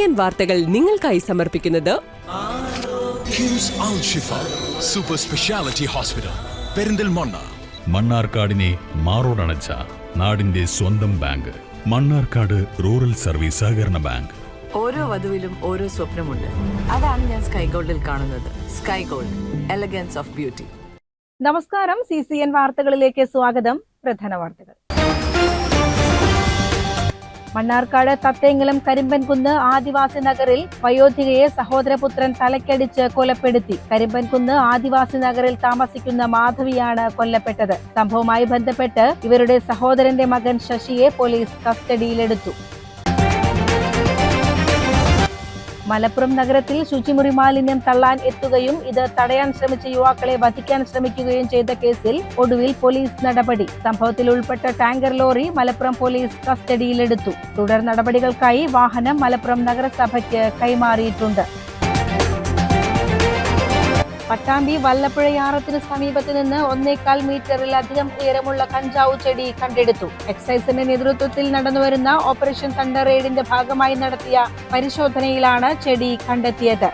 CCN വാർത്തകൾ നിങ്ങൾക്കായി സമർപ്പിക്കുന്നത് കിംസ് അൽ ഷിഫ സൂപ്പർ സ്പെഷ്യാലിറ്റി ഹോസ്പിറ്റൽ പെരിന്തൽമണ്ണ. മണ്ണാർക്കാടിനെ മാറോടണച്ച നാടിന്റെ സ്വന്തം ബാങ്ക് മണ്ണാർക്കാട് റൂറൽ സർവീസ് സഹകരണ ബാങ്ക്. ഓരോ വധുവിലും ഓരോ സ്വപ്നമുണ്ട്. അതാണ് ഞാൻ സ്കൈ ഗോൾഡിൽ കാണുന്നത്. Sky gold, elegance of beauty. നമസ്കാരം, CCN വാർത്തകളിലേക്ക് സ്വാഗതം. പ്രധാന വാർത്തകൾ. മണ്ണാർക്കാട് തത്തേങ്ങലം കരിമ്പൻകുന്ന് ആദിവാസി നഗറിൽ വയോധികയെ സഹോദരപുത്രൻ തലക്കടിച്ച് കൊലപ്പെടുത്തി. കരിമ്പൻകുന്ന് ആദിവാസി നഗറിൽ താമസിക്കുന്ന മാധവിയാണ് കൊല്ലപ്പെട്ടത്. സംഭവവുമായി ബന്ധപ്പെട്ട് ഇവരുടെ സഹോദരന്റെ മകൻ ശശിയെ പോലീസ് കസ്റ്റഡിയിലെടുത്തു. മലപ്പുറം നഗരത്തിൽ ശുചിമുറി മാലിന്യം തള്ളാൻ എത്തുകയും ഇത് തടയാൻ ശ്രമിച്ച യുവാക്കളെ വധിക്കാൻ ശ്രമിക്കുകയും ചെയ്ത കേസിൽ ഒടുവിൽ പോലീസ് നടപടി. സംഭവത്തിൽ ഉൾപ്പെട്ട ടാങ്കർ ലോറി മലപ്പുറം പോലീസ് കസ്റ്റഡിയിലെടുത്തു. തുടർ നടപടികൾക്കായി വാഹനം മലപ്പുറം നഗരസഭയ്ക്ക് കൈമാറിയിട്ടുണ്ട്. പട്ടാമ്പി വല്ലപ്പുഴയാറത്തിന് സമീപത്ത് നിന്ന് 1.25 മീറ്ററിലധികം ഉയരമുള്ള കഞ്ചാവ് ചെടി കണ്ടെടുത്തു. എക്സൈസിന്റെ നേതൃത്വത്തിൽ നടന്നുവരുന്ന ഓപ്പറേഷൻ തണ്ടർ റെയ്ഡിന്റെ ഭാഗമായി നടത്തിയ പരിശോധനയിലാണ് ചെടി കണ്ടെത്തിയത്.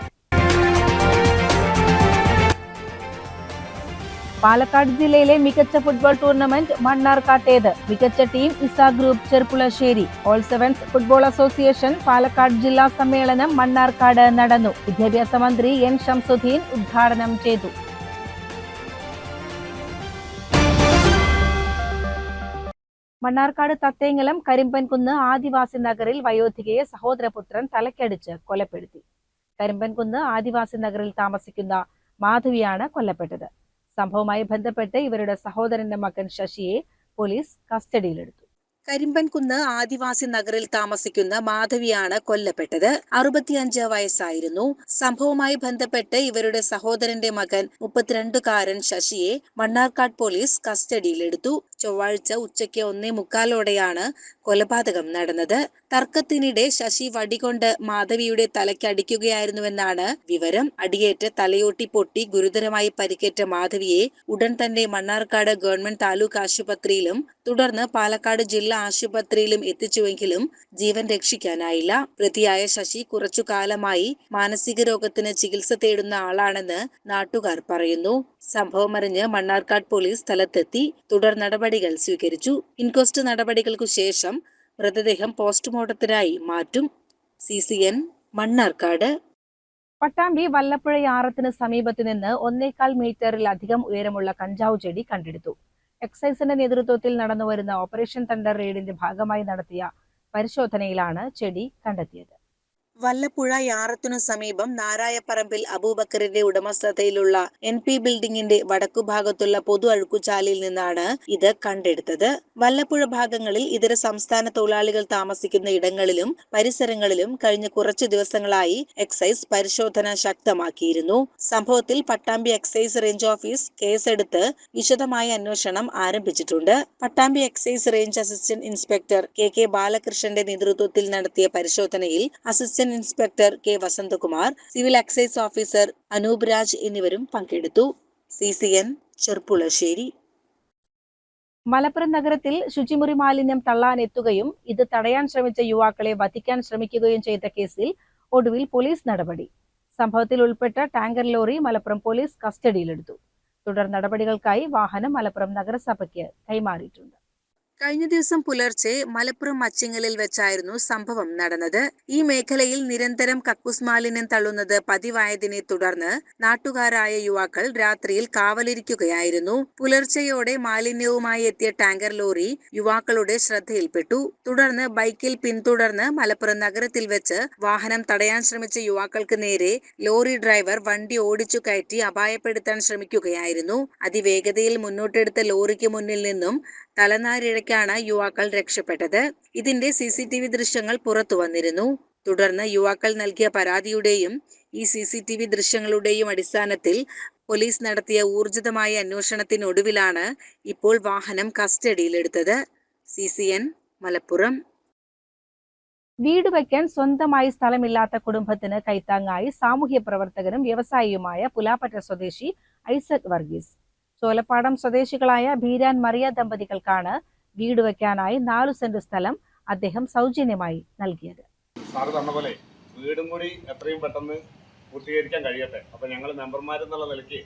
പാലക്കാട് ജില്ലയിലെ മികച്ച ഫുട്ബോൾ ടൂർണമെന്റ് മണ്ണാർക്കാട്ടേത്. മികച്ച team Isa group Cherpulassery. All sevens football association Palakkad ജില്ലാ സമ്മേളനം മണ്ണാർക്കാട് നടന്നു. വിദ്യാഭ്യാസ മന്ത്രി N. ഷംസുദ്ദീൻ ഉദ്ഘാടനം ചെയ്തു. മണ്ണാർക്കാട് തത്തേങ്ങലം കരിമ്പൻകുന്ന് ആദിവാസി നഗറിൽ വയോധികയെ സഹോദരപുത്രൻ തലക്കടിച്ച് കൊലപ്പെടുത്തി. കരിമ്പൻകുന്ന് ആദിവാസി നഗറിൽ താമസിക്കുന്ന മാധവിയാണ് കൊല്ലപ്പെട്ടത്. സംഭവവുമായി ബന്ധപ്പെട്ട് ഇവരുടെ സഹോദരന്റെ മകൻ ശശിയെ പോലീസ് കസ്റ്റഡിയിലെടുത്തു. കരിമ്പൻകുന്ന് ആദിവാസി നഗറിൽ താമസിക്കുന്ന മാധവിയാണ് കൊല്ലപ്പെട്ടത്. 65 വയസ്സായിരുന്നു. സംഭവവുമായി ബന്ധപ്പെട്ട് ഇവരുടെ സഹോദരന്റെ മകൻ 32കാരൻ ശശിയെ മണ്ണാർക്കാട് പോലീസ് കസ്റ്റഡിയിലെടുത്തു. ചൊവ്വാഴ്ച ഉച്ചയ്ക്ക് 1:45 കൊലപാതകം നടന്നത്. തർക്കത്തിനിടെ ശശി വടികൊണ്ട് മാധവിയുടെ തലയ്ക്ക് അടിക്കുകയായിരുന്നുവെന്നാണ് വിവരം. അടിയേറ്റ് തലയോട്ടി പൊട്ടി ഗുരുതരമായി പരിക്കേറ്റ മാധവിയെ ഉടൻ തന്നെ മണ്ണാർക്കാട് ഗവൺമെന്റ് താലൂക്ക് ആശുപത്രിയിലും തുടർന്ന് പാലക്കാട് ജില്ലാ ആശുപത്രിയിലും എത്തിച്ചുവെങ്കിലും ജീവൻ രക്ഷിക്കാനായില്ല. പ്രതിയായ ശശി കുറച്ചു കാലമായി മാനസിക രോഗത്തിന് ചികിത്സ തേടുന്ന ആളാണെന്ന് നാട്ടുകാർ പറയുന്നു. സംഭവമറിഞ്ഞ് മണ്ണാർക്കാട് പോലീസ് സ്ഥലത്തെത്തി തുടർ നടപടികൾ സ്വീകരിച്ചു. ഇൻക്വസ്റ്റ് നടപടികൾക്കു ശേഷം മൃതദേഹം പോസ്റ്റ്മോർട്ടത്തിനായി മാറ്റും. CCN മണ്ണാർക്കാട്. പട്ടാമ്പി വല്ലപ്പുഴയാറത്തിന് സമീപത്ത് നിന്ന് 1.25 മീറ്ററിലധികം ഉയരമുള്ള കഞ്ചാവ് ചെടി കണ്ടെടുത്തു. എക്സൈസിന്റെ നേതൃത്വത്തിൽ നടന്നുവരുന്ന ഓപ്പറേഷൻ തണ്ടർ റെയ്ഡിന്റെ ഭാഗമായി നടത്തിയ പരിശോധനയിലാണ് ചെടി കണ്ടെത്തിയത്. വല്ലപ്പുഴ യാറത്തിനു സമീപം നാരായപ്പറമ്പിൽ അബൂബക്കറിന്റെ ഉടമസ്ഥതയിലുള്ള NP ബിൽഡിംഗിന്റെ വടക്കുഭാഗത്തുള്ള പൊതു അഴുക്കുചാലിൽ നിന്നാണ് ഇത് കണ്ടെടുത്തത്. വല്ലപ്പുഴ ഭാഗങ്ങളിൽ ഇതര സംസ്ഥാന തൊഴിലാളികൾ താമസിക്കുന്ന ഇടങ്ങളിലും പരിസരങ്ങളിലും കഴിഞ്ഞ കുറച്ചു ദിവസങ്ങളായി എക്സൈസ് പരിശോധന ശക്തമാക്കിയിരുന്നു. സംഭവത്തിൽ പട്ടാമ്പി എക്സൈസ് റേഞ്ച് ഓഫീസ് കേസെടുത്ത് വിശദമായ അന്വേഷണം ആരംഭിച്ചിട്ടുണ്ട്. Pattambi excise range assistant inspector KK ബാലകൃഷ്ണന്റെ നേതൃത്വത്തിൽ നടത്തിയ പരിശോധനയിൽ assistant inspector K. Vasanthakumar, civil excise officer Anoop Raj എന്നിവരും പങ്കെടുത്തു. CCN ചെർപ്പുളശ്ശേരി. മലപ്പുറം നഗരത്തിൽ ശുചിമുറി മാലിന്യം തള്ളാൻ എത്തുകയും ഇത് തടയാൻ ശ്രമിച്ച യുവാക്കളെ വധിക്കാൻ ശ്രമിക്കുകയും ചെയ്ത കേസിൽ ഒടുവിൽ പോലീസ് നടപടി. സംഭവത്തിൽ ഉൾപ്പെട്ട ടാങ്കർ ലോറി മലപ്പുറം പോലീസ് കസ്റ്റഡിയിലെടുത്തു. തുടർ നടപടികൾക്കായി വാഹനം മലപ്പുറം നഗരസഭയ്ക്ക് കൈമാറിയിട്ടുണ്ട്. കഴിഞ്ഞ ദിവസം പുലർച്ചെ മലപ്പുറം മച്ചിങ്ങലിൽ വെച്ചായിരുന്നു സംഭവം നടന്നത്. ഈ മേഖലയിൽ നിരന്തരം കക്കൂസ് മാലിന്യം തള്ളുന്നത് പതിവായതിനെ തുടർന്ന് നാട്ടുകാരായ യുവാക്കൾ രാത്രിയിൽ കാവലിരിക്കുകയായിരുന്നു. പുലർച്ചെയോടെ മാലിന്യവുമായി എത്തിയ ടാങ്കർ ലോറി യുവാക്കളുടെ ശ്രദ്ധയിൽപ്പെട്ടു. തുടർന്ന് ബൈക്കിൽ പിന്തുടർന്ന് മലപ്പുറം നഗരത്തിൽ വെച്ച് വാഹനം തടയാൻ ശ്രമിച്ച യുവാക്കൾക്ക് നേരെ ലോറി ഡ്രൈവർ വണ്ടി ഓടിച്ചു കയറ്റി അപായപ്പെടുത്താൻ ശ്രമിക്കുകയായിരുന്നു. അതിവേഗതയിൽ മുന്നോട്ടെടുത്ത ലോറിക്ക് മുന്നിൽ നിന്നും തലനാരിഴയ്ക്കാണ് യുവാക്കൾ രക്ഷപ്പെട്ടത്. ഇതിന്റെ CCTV ദൃശ്യങ്ങൾ പുറത്തു വന്നിരുന്നു. തുടർന്ന് യുവാക്കൾ നൽകിയ പരാതിയുടെയും ഈ CCTV ദൃശ്യങ്ങളുടെയും അടിസ്ഥാനത്തിൽ പോലീസ് നടത്തിയ ഊർജിതമായ അന്വേഷണത്തിനൊടുവിലാണ് ഇപ്പോൾ വാഹനം കസ്റ്റഡിയിലെടുത്തത്. CCN മലപ്പുറം. വീട് വയ്ക്കാൻ സ്വന്തമായി സ്ഥലമില്ലാത്ത കുടുംബത്തിന് കൈത്താങ്ങായി സാമൂഹ്യ പ്രവർത്തകനും വ്യവസായിയുമായ പുലാപ്പറ്റ സ്വദേശി ഐസക് വർഗീസ്. ചോലപ്പാടം സ്വദേശികളായ ബീരാൻ മറിയ ദമ്പതികൾക്കാണ് വീട് വയ്ക്കാനായി 4 സെന്റ് സ്ഥലം അദ്ദേഹം സൗജന്യമായി നൽകിയത്. വീടും കൂടി എത്രയും പെട്ടെന്ന് പൂർത്തീകരിക്കാൻ കഴിയട്ടെ. അപ്പോൾ ഞങ്ങൾ മെമ്പർമാരെന്നുള്ള നിലയ്ക്ക്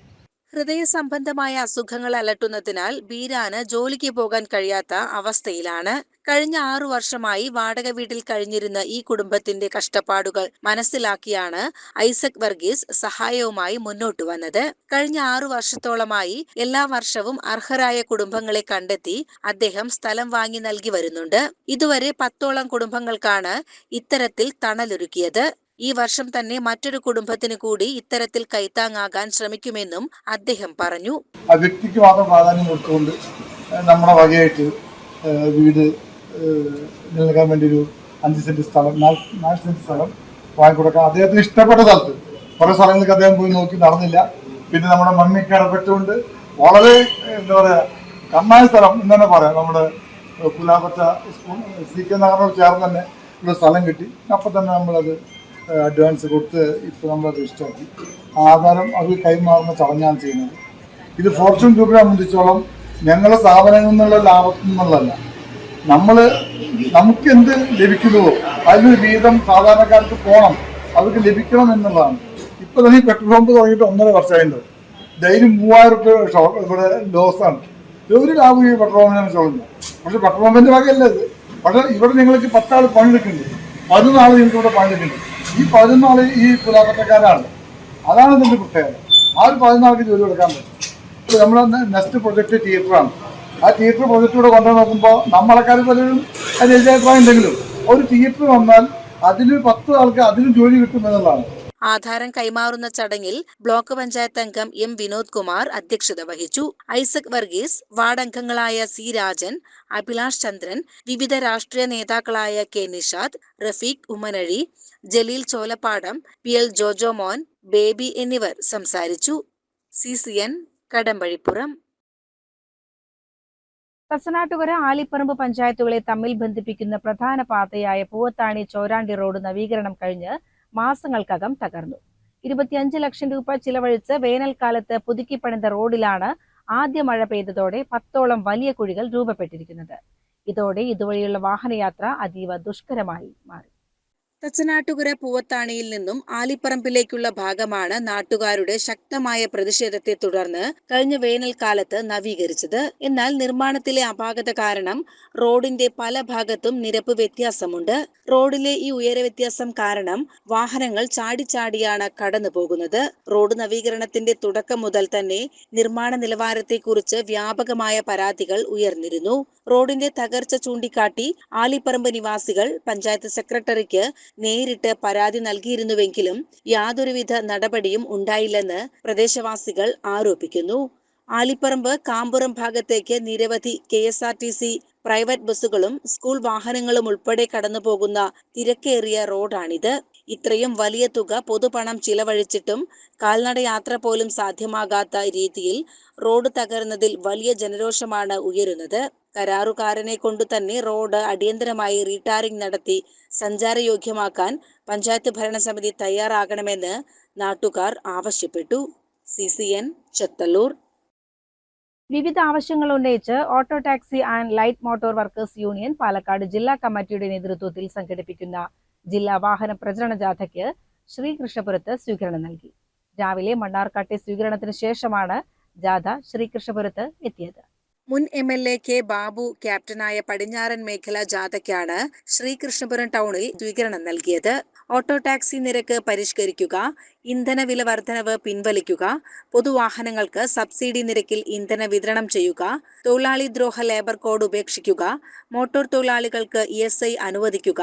ഹൃദയ സംബന്ധമായ അസുഖങ്ങൾ അലട്ടുന്നതിനാൽ ബീരാന് ജോലിക്ക് പോകാൻ കഴിയാത്ത അവസ്ഥയിലാണ്. കഴിഞ്ഞ 6 വർഷമായി വാടക വീട്ടിൽ കഴിഞ്ഞിരുന്ന ഈ കുടുംബത്തിന്റെ കഷ്ടപ്പാടുകൾ മനസ്സിലാക്കിയാണ് ഐസക് വർഗീസ് സഹായവുമായി മുന്നോട്ടു വന്നത്. കഴിഞ്ഞ 6 വർഷത്തോളമായി എല്ലാ വർഷവും അർഹരായ കുടുംബങ്ങളെ കണ്ടെത്തി അദ്ദേഹം സ്ഥലം വാങ്ങി നൽകി വരുന്നുണ്ട്. ഇതുവരെ 10ഓളം കുടുംബങ്ങൾക്കാണ് ഇത്തരത്തിൽ തണലൊരുക്കിയത്. ഈ വർഷം തന്നെ മറ്റൊരു കുടുംബത്തിന് കൂടി ഇത്തരത്തിൽ കൈത്താങ്ങാകാൻ ശ്രമിക്കുമെന്നും അദ്ദേഹം പറഞ്ഞു. ആ വ്യക്തിക്ക് മാത്രം പ്രാധാന്യം കൊടുത്തുകൊണ്ട് നമ്മുടെ വകയായിട്ട് വീട് നിലനിൽക്കാൻ വേണ്ടി ഒരു 5 സെന്റ് സ്ഥലം 4 സെന്റ് സ്ഥലം വാങ്ങിക്കൊടുക്കാം. അദ്ദേഹത്തിന് ഇഷ്ടപ്പെട്ട സ്ഥലത്ത് കുറേ സ്ഥലങ്ങൾക്ക് അദ്ദേഹം പോയി നോക്കി നടന്നില്ല. പിന്നെ നമ്മുടെ മമ്മിക്ക് ഇടപെട്ടുകൊണ്ട് വളരെ എന്താ പറയുക കണ്ണായ സ്ഥലം എന്ന് തന്നെ പറയാം. നമ്മുടെ പുലാപ്പറ്റ സ്കൂൾ CK നഗറിനോട് ചേർന്ന് തന്നെ ഒരു സ്ഥലം കിട്ടി. അപ്പം തന്നെ നമ്മളത് അഡ്വാൻസ് കൊടുത്ത് ഇപ്പോൾ നമ്മളത് രജിസ്റ്ററാക്കി ആധാരം അത് കൈമാറുന്ന ചടങ്ങാണ് ചെയ്യുന്നത്. ഇത് ഫോർച്യൂൺ ഗ്രൂപ്പിനെ സംബന്ധിച്ചോളം ഞങ്ങളുടെ സ്ഥാപനങ്ങളിൽ നിന്നുള്ള ലാഭത്തിൽ നിന്നുള്ളതല്ല, നമുക്ക് എന്ത് ലഭിക്കുന്നുവോ അതിനൊരു വീതം സാധാരണക്കാർക്ക് പോകണം, അവർക്ക് ലഭിക്കണം എന്നുള്ളതാണ്. ഇപ്പോൾ തന്നെ ഈ പെട്രോൾ പമ്പ് തുടങ്ങിയിട്ട് 1.5 വർഷമായിട്ടുണ്ട്. ഡെയിലി 3000 രൂപ ഇവിടെ ലോസാണ്. ഒരു ലാഭം ഈ പെട്രോൾ പമ്പിനെ സംബന്ധിച്ചോളുന്നു. പക്ഷെ പെട്രോൾ പമ്പിൻ്റെ വകയല്ല ഇത്. പക്ഷേ ഇവിടെ നിങ്ങൾക്ക് 10 ആൾ പണിയെടുക്കുന്നുണ്ട്, 11 ആൾ നിങ്ങൾക്ക് ഇവിടെ പണിയെടുക്കുന്നുണ്ട്. ഈ 11 ആൾ ഈ പുലാപ്പറ്റക്കാരാണ്. അതാണ് ഇതിൻ്റെ പ്രത്യേകത. ആ ഒരു 11 ആൾക്ക് ജോലി കൊടുക്കാൻ പറ്റും. ഇപ്പോൾ നമ്മളെ നെക്സ്റ്റ് പ്രൊജക്റ്റ് തിയേറ്ററാണ്. ആ തിയേറ്റർ പ്രൊജക്റ്റിലൂടെ കൊണ്ടു നോക്കുമ്പോൾ നമ്മളെക്കാർ പലരും അതിന് ഉണ്ടെങ്കിലും ഒരു തിയേറ്റർ വന്നാൽ അതിൽ 10 ആൾക്ക് അതിലും ജോലി കിട്ടുമെന്നുള്ളതാണ്. ആധാരം കൈമാറുന്ന ചടങ്ങിൽ ബ്ലോക്ക് പഞ്ചായത്ത് അംഗം M വിനോദ് കുമാർ അധ്യക്ഷത വഹിച്ചു. ഐസക് വർഗീസ്, വാർഡംഗങ്ങളായ C രാജൻ, അഭിലാഷ് ചന്ദ്രൻ, വിവിധ രാഷ്ട്രീയ നേതാക്കളായ K നിഷാദ്, റഫീഖ് ഉമ്മനഴി, ജലീൽ ചോലപ്പാടം, PL ജോജോ മോൻ, ബേബി എന്നിവർ സംസാരിച്ചു. CCN കടമ്പഴിപ്പുറം. തച്ചനാട്ടുകര ആലിപ്പറമ്പ് പഞ്ചായത്തുകളെ തമ്മിൽ ബന്ധിപ്പിക്കുന്ന പ്രധാന പാതയായ പൂവത്താണി ചോരാണ്ടി റോഡ് നവീകരണം കഴിഞ്ഞ് മാസങ്ങൾക്കകം തകർന്നു. 25 ലക്ഷം രൂപ ചിലവഴിച്ച് വേനൽക്കാലത്ത് പുതുക്കിപ്പണിത റോഡിലാണ് ആദ്യ മഴ പെയ്തതോടെ 10ഓളം വലിയ കുഴികൾ രൂപപ്പെട്ടിരിക്കുന്നത്. ഇതോടെ ഇതുവഴിയുള്ള വാഹനയാത്ര അതീവ ദുഷ്കരമായി മാറി. തച്ചനാട്ടുകര പൂവത്താണിയിൽ നിന്നും ആലിപ്പറമ്പിലേക്കുള്ള ഭാഗമാണ് നാട്ടുകാരുടെ ശക്തമായ പ്രതിഷേധത്തെ തുടർന്ന് കഴിഞ്ഞ വേനൽക്കാലത്ത് നവീകരിച്ചത്. എന്നാൽ നിർമ്മാണത്തിലെ അപാകത കാരണം റോഡിന്റെ പല ഭാഗത്തും നിരപ്പ് വ്യത്യാസമുണ്ട്. റോഡിലെ ഈ ഉയര വ്യത്യാസം കാരണം വാഹനങ്ങൾ ചാടിച്ചാടിയാണ് കടന്നു പോകുന്നത്. റോഡ് നവീകരണത്തിന്റെ തുടക്കം മുതൽ തന്നെ നിർമ്മാണ നിലവാരത്തെക്കുറിച്ച് വ്യാപകമായ പരാതികൾ ഉയർന്നിരുന്നു. റോഡിന്റെ തകർച്ച ചൂണ്ടിക്കാട്ടി ആലിപ്പറമ്പ് നിവാസികൾ പഞ്ചായത്ത് സെക്രട്ടറിക്ക് നേരിട്ട് പരാതി നൽകിയിരുന്നുവെങ്കിലും യാതൊരുവിധ നടപടിയും ഉണ്ടായില്ലെന്ന് പ്രദേശവാസികൾ ആരോപിക്കുന്നു. ആലിപ്പറമ്പ് കാമ്പുറം ഭാഗത്തേക്ക് നിരവധി KSRTC പ്രൈവറ്റ് ബസ്സുകളും സ്കൂൾ വാഹനങ്ങളും ഉൾപ്പെടെ കടന്നുപോകുന്ന തിരക്കേറിയ റോഡാണിത്. ഇത്രയും വലിയ തുക പൊതുപണം ചിലവഴിച്ചിട്ടും കാൽനട യാത്ര പോലും സാധ്യമാകാത്ത രീതിയിൽ റോഡ് തകർന്നതിൽ വലിയ ജനരോഷമാണ് ഉയരുന്നത്. കരാറുകാരനെ കൊണ്ടു തന്നെ റോഡ് അടിയന്തരമായി റീടാറിംഗ് നടത്തി സഞ്ചാരയോഗ്യമാക്കാൻ പഞ്ചായത്ത് ഭരണസമിതി തയ്യാറാകണമെന്ന് നാട്ടുകാർ ആവശ്യപ്പെട്ടു. CCN ചെത്തല്ലൂർ. വിവിധ ആവശ്യങ്ങൾ ഉന്നയിച്ച് auto taxi and light motor workers union Palakkad ജില്ലാ കമ്മിറ്റിയുടെ നേതൃത്വത്തിൽ സംഘടിപ്പിക്കുന്ന ജില്ലാ വാഹന പ്രചരണ ജാഥയ്ക്ക് ശ്രീകൃഷ്ണപുരത്ത് സ്വീകരണം നൽകി. രാവിലെ മണ്ണാർക്കാട്ടെ സ്വീകരണത്തിന് ശേഷമാണ് ജാഥ ശ്രീകൃഷ്ണപുരത്ത് എത്തിയത്. മുൻ MLA K ബാബു ക്യാപ്റ്റനായ പടിഞ്ഞാറൻ മേഖല ജാഥയ്ക്കാണ് ശ്രീകൃഷ്ണപുരം ടൗണിൽ സ്വീകരണം നൽകിയത്. ഓട്ടോ ടാക്സി നിരക്ക് പരിഷ്കരിക്കുക, ഇന്ധനവില വർധനവ് പിൻവലിക്കുക, പൊതുവാഹനങ്ങൾക്ക് സബ്സിഡി നിരക്കിൽ ഇന്ധന വിതരണം ചെയ്യുക, തൊഴിലാളി ദ്രോഹ ലേബർ കോഡ് ഉപേക്ഷിക്കുക, മോട്ടോർ തൊഴിലാളികൾക്ക് ESI അനുവദിക്കുക,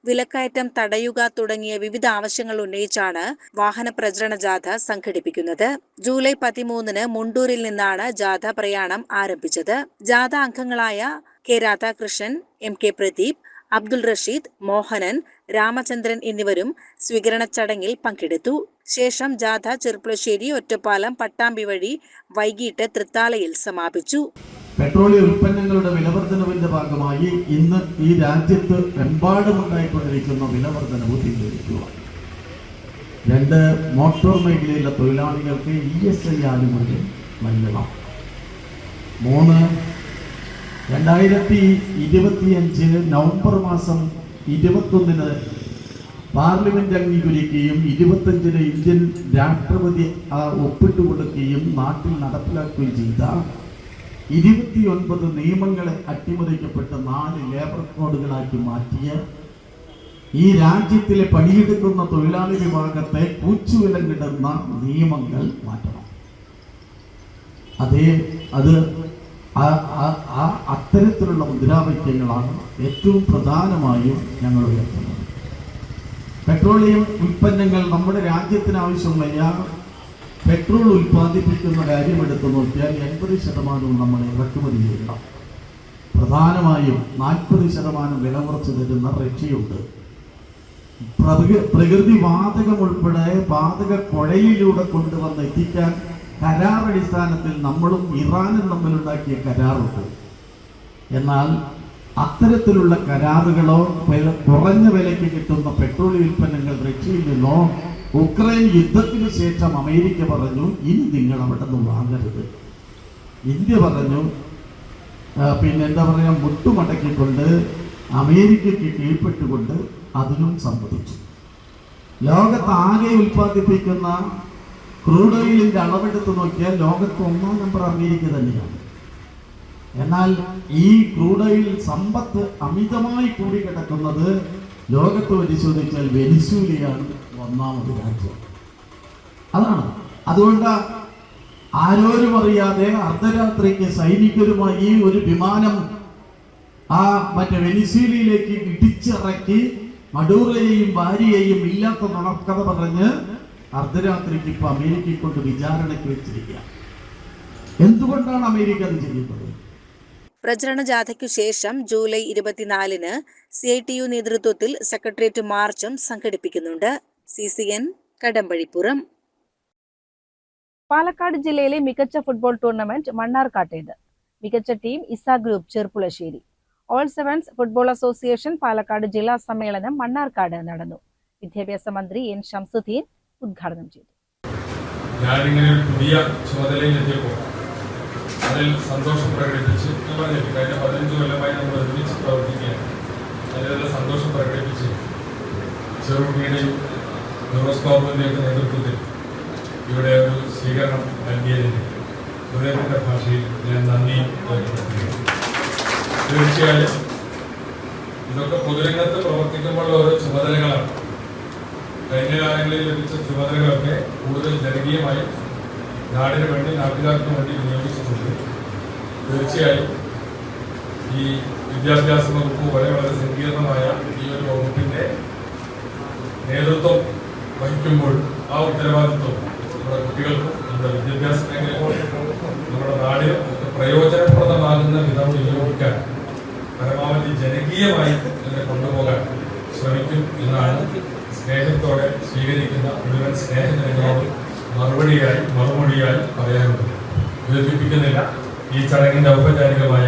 വിലക്കയറ്റം തടയുക തുടങ്ങിയ വിവിധ ആവശ്യങ്ങൾ ഉന്നയിച്ചാണ് വാഹന പ്രചരണ ജാഥ സംഘടിപ്പിക്കുന്നത്. ജൂലൈ 13 മുണ്ടൂരിൽ നിന്നാണ് ജാഥ പ്രയാണം ആരംഭിച്ചത്. ജാഥ അംഗങ്ങളായ K രാധാകൃഷ്ണൻ, MK പ്രദീപ്, അബ്ദുൾ റഷീദ്, മോഹനൻ, രാമചന്ദ്രൻ എന്നിവരും സ്വീകരണ ചടങ്ങിൽ പങ്കെടുത്തു. ശേഷം ജാഥ ചെർപ്പുളശ്ശേരി, ഒറ്റപ്പാലം, പട്ടാമ്പി വഴി വൈകിട്ട് തൃത്താലയിൽ സമാപിച്ചു. പെട്രോളിയം ഉൽപ്പന്നങ്ങളുടെ വിലവർധനവിന്റെ ഭാഗമായി ഇന്ന് ഈ രാജ്യത്ത് എമ്പാടുമുണ്ടായിക്കൊണ്ടിരിക്കുന്ന വിലവർധനവ് പിൻവലിക്കുക. 2, മോട്ടോർ മേഖലയിലെ തൊഴിലാളികൾക്ക് ESI ആനുകൂല്യം നൽകണം. 3, 2025 നവംബർ മാസം 21 പാർലമെന്റ് അംഗീകരിക്കുകയും 25-ന് ഇന്ത്യൻ രാഷ്ട്രപതി ഒപ്പിട്ട് കൊടുക്കുകയും നാട്ടിൽ നടപ്പിലാക്കുകയും ചെയ്ത 29 നിയമങ്ങളെ അട്ടിമറിക്കപ്പെട്ട് 4 ലേബർ കോഡുകളാക്കി മാറ്റിയ ഈ രാജ്യത്തിലെ പണിയെടുക്കുന്ന തൊഴിലാളി വിഭാഗത്തെ കൂച്ചുവിലങ്ങിടുന്ന നിയമങ്ങൾ മാറ്റണം. അത്തരത്തിലുള്ള മുദ്രാവാക്യങ്ങളാണ് ഏറ്റവും പ്രധാനമായും ഞങ്ങൾ ഉയർത്തുന്നത്. പെട്രോളിയം ഉൽപ്പന്നങ്ങൾ നമ്മുടെ രാജ്യത്തിന് ആവശ്യമായ പെട്രോൾ ഉൽപ്പാദിപ്പിക്കുന്ന കാര്യം എടുത്തു നോക്കിയാൽ 80% നമ്മൾ ഇറക്കുമതി ചെയ്യണം. പ്രധാനമായും 40% വില കുറച്ച് തരുന്ന റഷ്യയുണ്ട്. പ്രകൃതി വാതകം ഉൾപ്പെടെ വാതക കുഴലിലൂടെ കൊണ്ടുവന്ന് എത്തിക്കാൻ കരാറടിസ്ഥാനത്തിൽ നമ്മളും ഇറാനും തമ്മിലുണ്ടാക്കിയ കരാറുണ്ട്. എന്നാൽ അത്തരത്തിലുള്ള കരാറുകളോ കുറഞ്ഞ വിലയ്ക്ക് കിട്ടുന്ന പെട്രോളിയം ഉൽപ്പന്നങ്ങൾ റഷ്യയിൽ നിന്നോ ഉക്രൈൻ യുദ്ധത്തിന് ശേഷം അമേരിക്ക പറഞ്ഞു ഇനി നിങ്ങൾ അവിടെ നിന്ന് വാങ്ങരുത്. ഇന്ത്യ പറഞ്ഞു മുട്ടുമടക്കിക്കൊണ്ട് അമേരിക്കയ്ക്ക് കീഴ്പ്പെട്ടുകൊണ്ട് അതിനും സമ്മതിച്ചു. ലോകത്താകെ ഉൽപ്പാദിപ്പിക്കുന്ന ക്രൂഡ് ഓയിലിന്റെ അളവെടുത്ത് നോക്കിയാൽ ലോകത്ത് 1-ാം നമ്പർ അമേരിക്ക തന്നെയാണ്. എന്നാൽ ഈ ക്രൂഡ് ഓയിൽ സമ്പത്ത് അമിതമായി കൂടിക്കിടക്കുന്നത് ലോകത്ത് പരിശോധിച്ചാൽ വെനിസ്വേലയാണ് 1-ാമത് രാജ്യം. അതാണ്. അതുകൊണ്ട് ആരോരും അറിയാതെ അർദ്ധരാത്രിക്ക് സൈനികരുമായി ഒരു വിമാനം വെനിസ്വേലയിലേക്ക് ഇടിച്ചിറക്കി മഡൂറയെയും ഭാര്യയെയും ഇല്ലാത്ത നുണക്കഥ പറഞ്ഞ് അർദ്ധരാത്രിക്ക് ഇപ്പൊ അമേരിക്കയെ കൊണ്ട് വിചാരണയ്ക്ക് വെച്ചിരിക്കുക. എന്തുകൊണ്ടാണ് അമേരിക്ക അത് ചെയ്യുന്നത്? പ്രചരണ ജാഥയ്ക്കു ശേഷം ജൂലൈ 24-ന് CITU നേതൃത്വത്തിൽ സെക്രട്ടേറിയറ്റ് മാർച്ചും സംഘടിപ്പിക്കുന്നുണ്ട്. CCN കടമ്പഴിപ്പുറം. പാലക്കാട് ജില്ലയിലെ മികച്ച ഫുട്ബോൾ ടൂർണമെന്റ് മണ്ണാർക്കാട്ടേത്. മികച്ച team Isa group Cherpulassery. All sevens football association Palakkad ജില്ലാ സമ്മേളനം മണ്ണാർക്കാട് നടന്നു. വിദ്യാഭ്യാസ മന്ത്രി N. ഷംസുദ്ദീൻ ഉദ്ഘാടനം ചെയ്തു. ഞാനിങ്ങനെ പുതിയ ചുമതലയിലെത്തിയപ്പോൾ അതിൽ സന്തോഷം പ്രകടിപ്പിച്ച് കഴിഞ്ഞ 15 കൊല്ലമായി നമ്മൾ ഒരുമിച്ച് പ്രവർത്തിക്കുകയാണ്. അതിലുള്ള സന്തോഷം പ്രകടിപ്പിച്ച് ചെറുകുട്ടിയുടെയും ഫിറോസ്ബാബുവിൻ്റെയൊക്കെ നേതൃത്വത്തിൽ ഇവിടെ ഒരു സ്വീകരണം നൽകിയതിന് ഹൃദയത്തിൻ്റെ ഭാഷയിൽ ഞാൻ നന്ദി രേഖപ്പെടുത്തുകയാണ്. തീർച്ചയായും ഇതൊക്കെ പൊതുരംഗത്ത് പ്രവർത്തിക്കുമ്പോൾ ഓരോ ചുമതലകളാണ്. കഴിഞ്ഞ കാലങ്ങളിൽ ലഭിച്ച ചുമതലകളൊക്കെ കൂടുതൽ ജനകീയമായി നാടിന് വേണ്ടി നാട്ടുകാർക്ക് വേണ്ടി വിനിയോഗിച്ചിട്ടുണ്ട്. തീർച്ചയായും ഈ വിദ്യാഭ്യാസ വകുപ്പ് വളരെ സങ്കീർണമായ ഈ ഒരു വകുപ്പിൻ്റെ നേതൃത്വം വഹിക്കുമ്പോൾ ആ ഉത്തരവാദിത്വം നമ്മുടെ കുട്ടികൾക്കും നമ്മുടെ വിദ്യാഭ്യാസ മേഖലയ്ക്കും നമ്മുടെ നാടിനും ഒക്കെ പ്രയോജനപ്രദമാകുന്ന വിധം വിനിയോഗിക്കാൻ പരമാവധി ജനകീയമായി ഇതിനെ കൊണ്ടുപോകാൻ ശ്രമിക്കും എന്നാണ് സ്നേഹത്തോടെ സ്വീകരിക്കുന്ന മുഴുവൻ സ്നേഹജനങ്ങളോട് മറുപടിയായി പറയാനുള്ളത്. ദീർഘിപ്പിക്കുന്നില്ല. ഈ ചടങ്ങിന്റെ ഔപചാരികമായ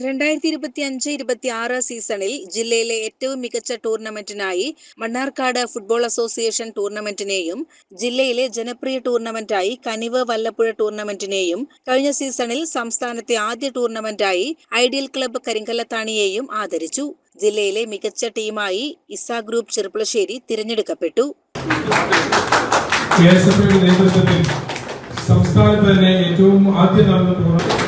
2025-26 സീസണിൽ ജില്ലയിലെ ഏറ്റവും മികച്ച ടൂർണമെന്റിനായി മണ്ണാർക്കാട് ഫുട്ബോൾ അസോസിയേഷൻ ടൂർണമെന്റിനെയും ജില്ലയിലെ ജനപ്രിയ ടൂർണമെന്റായി കനിവ് വല്ലപ്പുഴ ടൂർണമെന്റിനെയും കഴിഞ്ഞ സീസണിൽ സംസ്ഥാനത്തെ ആദ്യ ടൂർണമെന്റായി ഐഡിയൽ ക്ലബ്ബ് കരിങ്കല്ലത്താണിയെയും ആദരിച്ചു. ജില്ലയിലെ മികച്ച ടീമായി ഇസ ഗ്രൂപ്പ് ചെർപ്പുളശ്ശേരി തിരഞ്ഞെടുക്കപ്പെട്ടു. നേതൃത്വത്തിൽ സംസ്ഥാനത്ത് തന്നെ ഏറ്റവും ആദ്യം നടന്ന ടൂർണമെന്റ്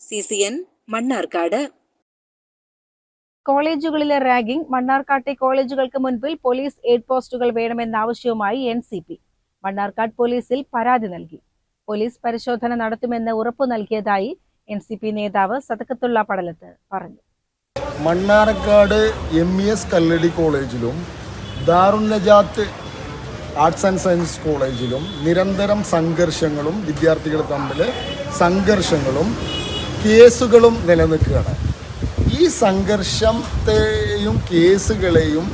CCN മണ്ണാർക്കാട്. കോളേജുകളിലെ റാഗിംഗ്. മണ്ണാർക്കാട്ടെ കോളേജുകൾക്ക് മുൻപിൽ പോലീസ് എയ്ഡ് പോസ്റ്റുകൾ വേണമെന്ന ആവശ്യവുമായി NCP മണ്ണാർക്കാട് പോലീസിൽ പരാതി നൽകി. പോലീസ് പരിശോധന നടത്തുമെന്ന് ഉറപ്പു നൽകിയതായി NCP നേതാവ് സദക്കത്തുള്ള പടലത്ത് പറഞ്ഞു. മണ്ണാർക്കാട് MES കല്ലടി കോളേജിലും ദാറുൻ നജാത്ത് ആർട്സ് ആൻഡ് സയൻസ് കോളേജിലും നിരന്തരം സംഘർഷങ്ങളും വിദ്യാർത്ഥികൾ തമ്മിൽ സംഘർഷങ്ങളും കേസുകളും നിലനിൽക്കുകയാണ്. ഈ സംഘർഷത്തെയും കേസുകളെയും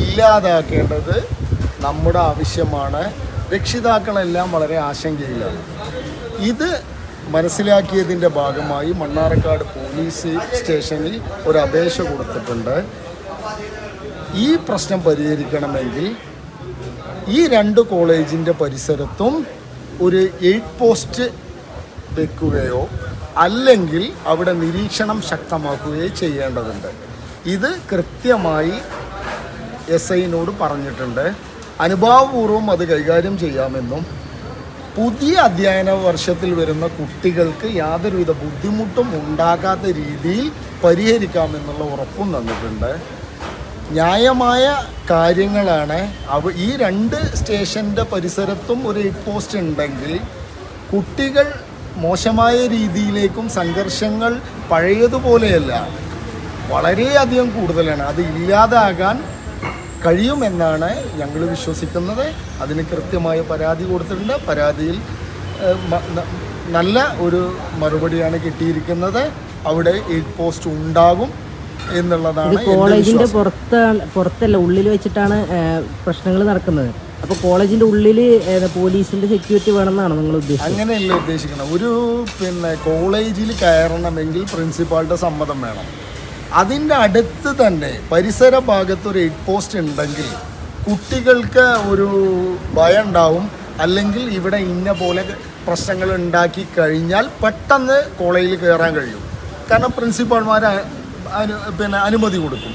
ഇല്ലാതാക്കേണ്ടത് നമ്മുടെ ആവശ്യമാണ്. രക്ഷിതാക്കളെല്ലാം വളരെ ആശങ്കയിലാണ്. ഇത് മനസ്സിലാക്കിയതിൻ്റെ ഭാഗമായി മണ്ണാർക്കാട് പോലീസ് സ്റ്റേഷനിൽ ഒരു അപേക്ഷ കൊടുത്തിട്ടുണ്ട്. ഈ പ്രശ്നം പരിഹരിക്കണമെങ്കിൽ ഈ 2 കോളേജിൻ്റെ പരിസരത്തും ഒരു 8 പോസ്റ്റ് വെക്കുകയോ അല്ലെങ്കിൽ അവിടെ നിരീക്ഷണം ശക്തമാക്കുകയോ ചെയ്യേണ്ടതുണ്ട്. ഇത് കൃത്യമായി SIനോട് പറഞ്ഞിട്ടുണ്ട്. അനുഭാവപൂർവ്വം അത് കൈകാര്യം ചെയ്യാമെന്നും പുതിയ അധ്യയന വർഷത്തിൽ വരുന്ന കുട്ടികൾക്ക് യാതൊരുവിധ ബുദ്ധിമുട്ടും ഉണ്ടാകാത്ത രീതിയിൽ പരിഹരിക്കാമെന്നുള്ള ഉറപ്പും തന്നിട്ടുണ്ട്. ന്യായമായ കാര്യങ്ങളാണ്. ഈ 2 സ്റ്റേഷൻ്റെ പരിസരത്തും ഒരു എയ്ഡ് പോസ്റ്റ് ഉണ്ടെങ്കിൽ കുട്ടികൾ മോശമായ രീതിയിലേക്കും സംഘർഷങ്ങൾ പഴയതുപോലെയല്ല, വളരെയധികം കൂടുതലാണ്. അത് ഇല്ലാതാകാൻ കഴിയുമെന്നാണ് ഞങ്ങൾ വിശ്വസിക്കുന്നത്. അതിന് കൃത്യമായ പരാതി കൊടുത്തിട്ടുണ്ട്. പരാതിയിൽ നല്ല ഒരു മറുപടിയാണ് കിട്ടിയിരിക്കുന്നത്. അവിടെ എയ്ഡ് പോസ്റ്റ് ഉണ്ടാകും എന്നുള്ളതാണ്. കോളേജിന്റെ പുറത്തല്ല, ഉള്ളിൽ വെച്ചിട്ടാണ് പ്രശ്നങ്ങൾ നടക്കുന്നത്. അപ്പൊ കോളേജിന്റെ ഉള്ളിൽ പോലീസിന്റെ സെക്യൂരിറ്റി വേണമെന്നാണ് നിങ്ങൾ ഉദ്ദേശിച്ചത്? അങ്ങനെയല്ല ഉദ്ദേശിക്കുന്നത്. ഒരു കോളേജിൽ കയറണമെങ്കിൽ പ്രിൻസിപ്പാളുടെ സമ്മതം വേണം. അതിൻ്റെ അടുത്ത് തന്നെ പരിസര ഭാഗത്ത് ഒരു എയ്ഡ് പോസ്റ്റ് ഉണ്ടെങ്കിൽ കുട്ടികൾക്ക് ഒരു ഭയം ഉണ്ടാവും. അല്ലെങ്കിൽ ഇവിടെ ഇന്ന പോലെ പ്രശ്നങ്ങൾ ഉണ്ടാക്കി കഴിഞ്ഞാൽ പെട്ടെന്ന് കോളേജിൽ കയറാൻ കഴിയും. കാരണം പ്രിൻസിപ്പാൾമാർ അനുമതി കൊടുക്കും.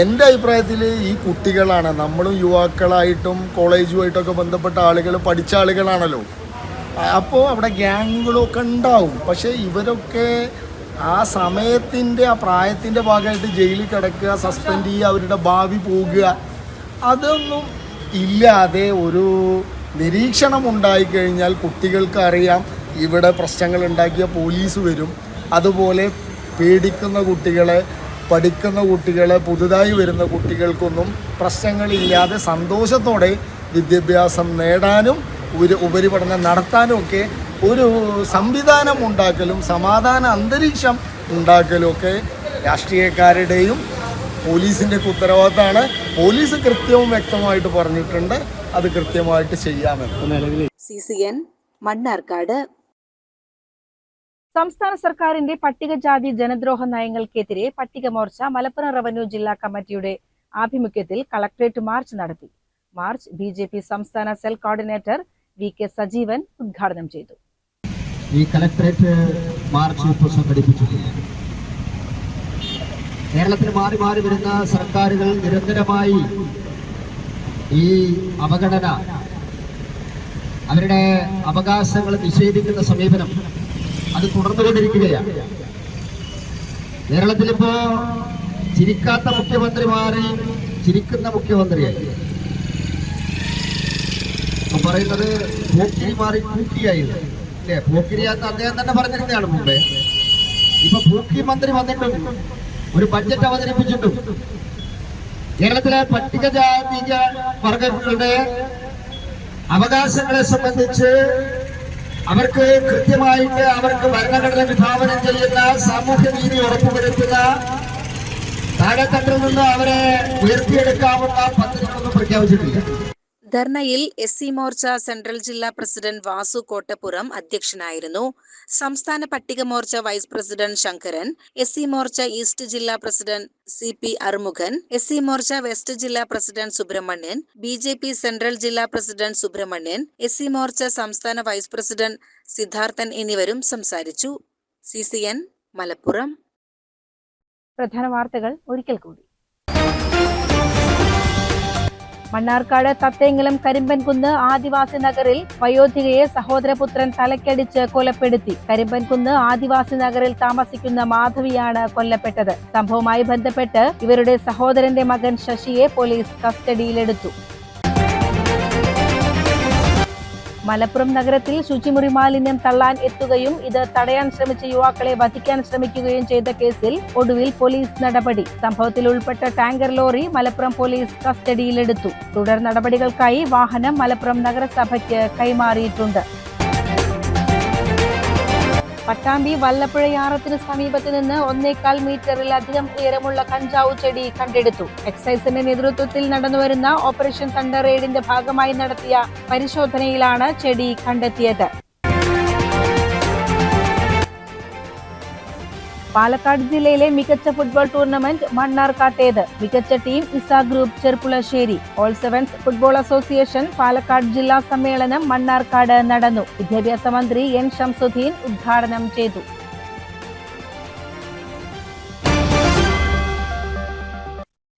എൻ്റെ അഭിപ്രായത്തിൽ ഈ കുട്ടികളാണ്, നമ്മളും യുവാക്കളായിട്ടും കോളേജുമായിട്ടൊക്കെ ബന്ധപ്പെട്ട ആളുകൾ, പഠിച്ച ആളുകളാണല്ലോ. അപ്പോൾ അവിടെ ഗ്യാങ്ങുകളൊക്കെ ഉണ്ടാവും. പക്ഷേ ഇവരൊക്കെ ആ സമയത്തിൻ്റെ ആ പ്രായത്തിൻ്റെ ഭാഗമായിട്ട് ജയിലിൽ കിടക്കുക, സസ്പെൻഡ് ചെയ്യുക, അവരുടെ ഭാവി പോകുക, അതൊന്നും ഇല്ലാതെ ഒരു നിരീക്ഷണം ഉണ്ടായിക്കഴിഞ്ഞാൽ കുട്ടികൾക്ക് അറിയാം ഇവിടെ പ്രശ്നങ്ങൾ ഉണ്ടാക്കിയ പോലീസ് വരും. അതുപോലെ പേടിക്കുന്ന കുട്ടികളെ, പഠിക്കുന്ന കുട്ടികളെ, പുതുതായി വരുന്ന കുട്ടികൾക്കൊന്നും പ്രശ്നങ്ങളില്ലാതെ സന്തോഷത്തോടെ വിദ്യാഭ്യാസം നേടാനും ഉപരിപഠനം നടത്താനും ഒക്കെ ഒരു സംവിധാനം ഉണ്ടാക്കലും സമാധാന അന്തരീക്ഷം ഉണ്ടാക്കലും ഒക്കെ രാഷ്ട്രീയക്കാരുടെയും പോലീസിൻ്റെ ഉത്തരവാദിത്തമാണ്. പോലീസ് കൃത്യവും വ്യക്തമായിട്ട് പറഞ്ഞിട്ടുണ്ട്, അത് കൃത്യമായിട്ട് ചെയ്യാമെന്ന്. CCN മണ്ണാർക്കാട്. സംസ്ഥാന സർക്കാരിന്റെ പട്ടികജാതി ജനദ്രോഹ നയങ്ങൾക്കെതിരെ പട്ടിക മോർച്ച മലപ്പുറം റവന്യൂ ജില്ലാ കമ്മിറ്റിയുടെ ആഭിമുഖ്യത്തിൽ കളക്ടറേറ്റ് മാർച്ച് നടത്തി. മാർച്ച് BJP സംസ്ഥാന സെൽ കോർഡിനേറ്റർ VK സജീവൻ ഉദ്ഘാടനം ചെയ്തു. ഈ കളക്ടറേറ്റ് മാർച്ച് ഇപ്പോൾ സംഘടിപ്പിച്ചിട്ടുണ്ട്. കേരളത്തിൽ മാറി മാറി വരുന്ന സർക്കാരുകൾ നിരന്തരമായി ഈ അവഗണന, അവരുടെ അവകാശങ്ങൾ നിഷേധിക്കുന്ന സമീപനം അത് തുടർന്നുകൊണ്ടിരിക്കുകയാണ്. കേരളത്തിലിപ്പോ ചിരിക്കാത്ത മുഖ്യമന്ത്രി മാറി ചിരിക്കുന്ന മുഖ്യമന്ത്രിയായി. ഇപ്പൊ പറയുന്നത് പോക്കിരി മാറി പൂക്കിയായിരുന്നു അല്ലേ? പോക്കിരിയാന്ന് അദ്ദേഹം തന്നെ പറഞ്ഞിരുന്നതാണ് മുമ്പേ. ഇപ്പൊ പൂക്കി മന്ത്രി വന്നിട്ടും ഒരു ബഡ്ജറ്റ് അവതരിപ്പിച്ചിട്ടും കേരളത്തിലെ പട്ടികജാതി വർഗങ്ങളുടെ അവകാശങ്ങളെ സംബന്ധിച്ച് അവർക്ക് കൃത്യമായിട്ട് അവർക്ക് ഭരണഘടന വിഭാവനം ചെയ്യുന്ന സാമൂഹ്യനീതി ഉറപ്പുവരുത്തുന്ന താഴെത്തട്ടിൽ നിന്ന് അവരെ ഉയർത്തിയെടുക്കാവുന്ന പദ്ധതികളൊന്നും പ്രഖ്യാപിച്ചിട്ടില്ല. ധർണയിൽ SC മോർച്ച സെൻട്രൽ ജില്ലാ പ്രസിഡന്റ് വാസു കോട്ടപ്പുറം അധ്യക്ഷനായിരുന്നു. സംസ്ഥാന പട്ടിക Morcha vice president Sankaran, SC Morcha east ജില്ലാ president CP Arumughan, SC Morcha west ജില്ലാ പ്രസിഡന്റ് സുബ്രഹ്മണ്യൻ, BJP സെൻട്രൽ ജില്ലാ പ്രസിഡന്റ് സുബ്രഹ്മണ്യൻ, SC മോർച്ച സംസ്ഥാന വൈസ് പ്രസിഡന്റ് സിദ്ധാർത്ഥൻ എന്നിവരും സംസാരിച്ചു. CCN മലപ്പുറം. പ്രധാന വാർത്തകൾ ഒരിക്കൽ കൂടി. മണ്ണാർക്കാട് തത്തേങ്ങലം കരിമ്പൻകുന്ന് ആദിവാസി നഗറിൽ വയോധികയെ സഹോദരപുത്രൻ തലക്കടിച്ച് കൊലപ്പെടുത്തി. കരിമ്പൻകുന്ന് ആദിവാസി നഗറിൽ താമസിക്കുന്ന മാധവിയാണ് കൊല്ലപ്പെട്ടത്. സംഭവവുമായി ബന്ധപ്പെട്ട് ഇവരുടെ സഹോദരന്റെ മകൻ ശശിയെ പോലീസ് കസ്റ്റഡിയിലെടുത്തു. മലപ്പുറം നഗരത്തിൽ ശുചിമുറി മാലിന്യം തള്ളാൻ എത്തുകയും ഇത് തടയാൻ ശ്രമിച്ച യുവാക്കളെ വധിക്കാൻ ശ്രമിക്കുകയും ചെയ്ത കേസിൽ ഒടുവിൽ പോലീസ് നടപടി. സംഭവത്തിൽ ഉൾപ്പെട്ട ടാങ്കർ ലോറി മലപ്പുറം പോലീസ് കസ്റ്റഡിയിലെടുത്തു. തുടർ നടപടികൾക്കായി വാഹനം മലപ്പുറം നഗരസഭയ്ക്ക് കൈമാറിയിട്ടുണ്ട്. പട്ടാമ്പി വല്ലപ്പുഴയാറത്തിന് സമീപത്ത് നിന്ന് 1.25 മീറ്ററിലധികം ഉയരമുള്ള കഞ്ചാവ് ചെടി കണ്ടെടുത്തു. എക്സൈസിന്റെ നേതൃത്വത്തിൽ നടന്നുവരുന്ന ഓപ്പറേഷൻ തണ്ടർ റെയ്ഡിന്റെ ഭാഗമായി നടത്തിയ പരിശോധനയിലാണ് ചെടി കണ്ടെത്തിയത്. പാലക്കാട് ജില്ലയിലെ മികച്ച ഫുട്ബോൾ ടൂർണമെന്റ് മണ്ണാർക്കാട്ടേത്. മികച്ച team Isa group Cherpulassery. All sevens football association Palakkad ജില്ലാ സമ്മേളനം മണ്ണാർക്കാട് നടന്നു. വിദ്യാഭ്യാസ മന്ത്രി എൻ ഷംസുദ്ദീൻ ഉദ്ഘാടനം ചെയ്തു.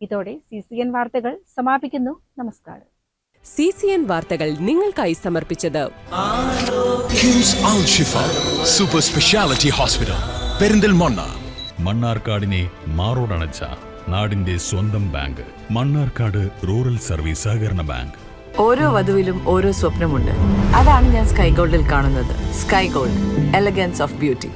ഇതോടെ CCN വാർത്തകൾ സമാപിക്കുന്നു. നമസ്കാരം. CCN വാർത്തകൾ നിങ്ങൾക്കായി സമർപ്പിച്ചത് കിംസ് അൽ ഷിഫ സൂപ്പർ സ്പെഷ്യാലിറ്റി ഹോസ്പിറ്റൽ പെരിന്തൽമണ്ണ. മണ്ണാർക്കാടിനെ മാറോടണച്ച നാടിന്റെ സ്വന്തം ബാങ്ക്. മണ്ണാർക്കാട് റൂറൽ സർവീസ് സഹകരണ ബാങ്ക്. ഓരോ വധുവിലും ഓരോ സ്വപ്നമുണ്ട്. അതാണ് ഞാൻ സ്കൈ ഗോൾഡിൽ കാണുന്നത്. Sky gold, elegance of beauty.